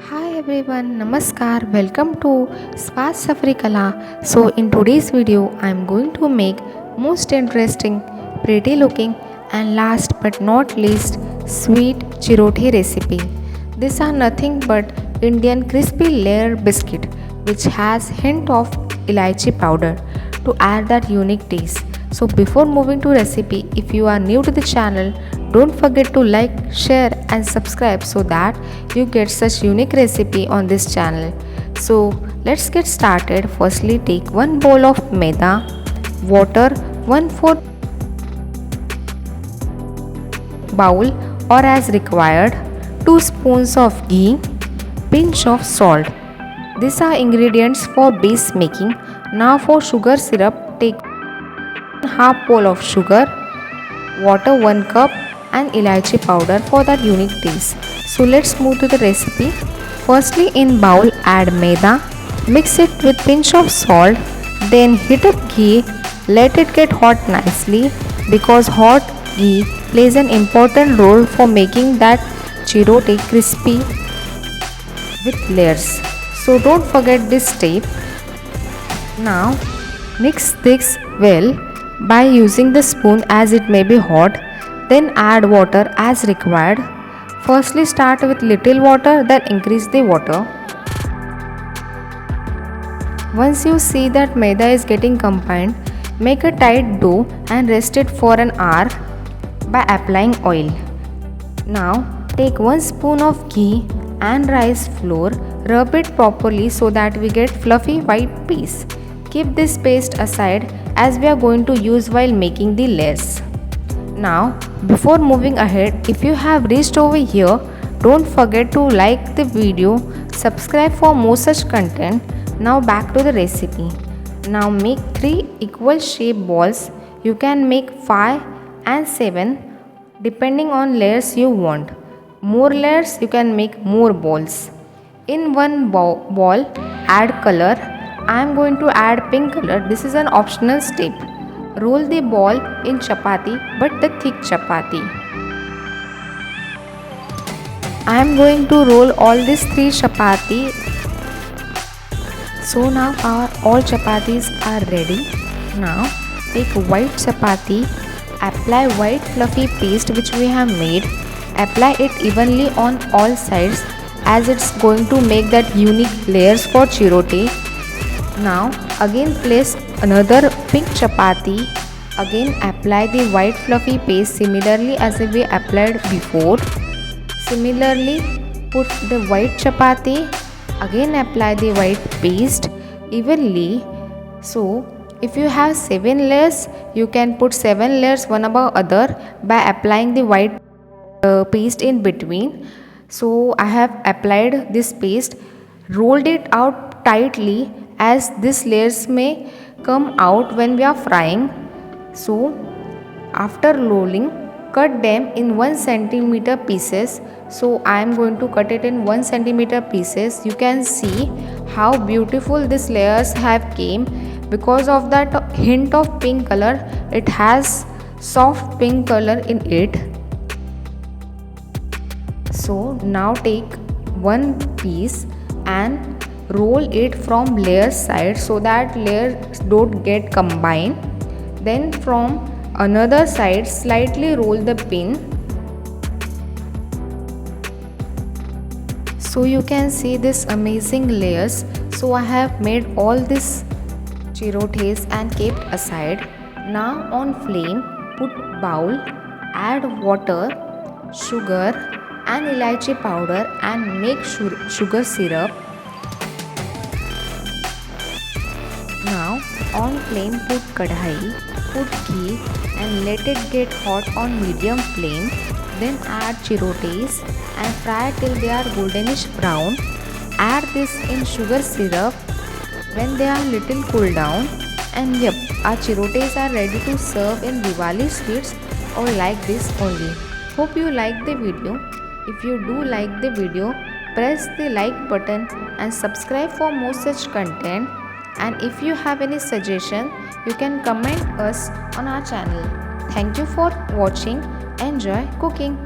Hi everyone, Namaskar, welcome to Spas Safari Kala. So in today's video, I am going to make most interesting, pretty looking and last but not least sweet chirote recipe. These are nothing but Indian crispy layer biscuit which has hint of Elachi powder to add that unique taste. So before moving to recipe, if you are new to the channel, don't forget to like, share and subscribe so that you get such unique recipe on this channel. So let's get started. Firstly, take 1 bowl of maida, water 1/4 bowl or as required, 2 spoons of ghee, pinch of salt. These are ingredients for base making. Now for sugar syrup, take half bowl of sugar, water 1 cup and Elachi powder for that unique taste. So let's move to the recipe. Firstly, in bowl add maida, mix it with pinch of salt, then heat up ghee, let it get hot nicely because hot ghee plays an important role for making that chirote crispy with layers. So don't forget this step. Now mix this well by using the spoon as it may be hot, then add water as required. Firstly start with little water, then increase the water. Once you see that maida is getting combined, make a tight dough and rest it for an hour by applying oil. Now take 1 spoon of ghee and rice flour, rub it properly so that we get fluffy white paste. Keep this paste aside as we are going to use while making the layers. Now, before moving ahead, if you have reached over here, don't forget to like the video, subscribe for more such content. Now back to the recipe. Now make 3 equal shape balls. You can make 5 and 7 depending on layers you want. More layers, you can make more balls. In one ball, add color. I am going to add pink color. This is an optional step. Roll the ball in chapati, but the thick chapati. I am going to roll all these 3 chapati. So now our all chapatis are ready. Now take white chapati, apply white fluffy paste which we have made. Apply it evenly on all sides as it's going to make that unique layers for chirote. Now again place another pink chapati. Again apply the white fluffy paste similarly as we applied before. Similarly put the white chapati. Again apply the white paste evenly. So if you have 7 layers, you can put 7 layers one above other by applying the white paste in between. So I have applied this paste, rolled it out tightly as these layers may come out when we are frying. So after rolling, cut them in 1 centimeter pieces. So I am going to cut it in 1 centimeter pieces. You can see how beautiful these layers have came because of that hint of pink color. It has soft pink color in it. So now take one piece and roll it from layer side so that layers don't get combined. Then from another side slightly roll the pin. So you can see this amazing layers. So I have made all these chirotes and kept aside. Now on flame put bowl, add water, sugar and Elachi powder and make sugar syrup. Now on flame put kadhai, put ghee and let it get hot on medium flame. Then add chirotes and fry till they are goldenish brown. Add this in sugar syrup when they are little cool down. And yep, our chirotes are ready to serve in Diwali sweets or like this only. Hope you like the video. If you do like the video, press the like button and subscribe for more such content. And if you have any suggestion, you can comment us on our channel. Thank you for watching. Enjoy cooking.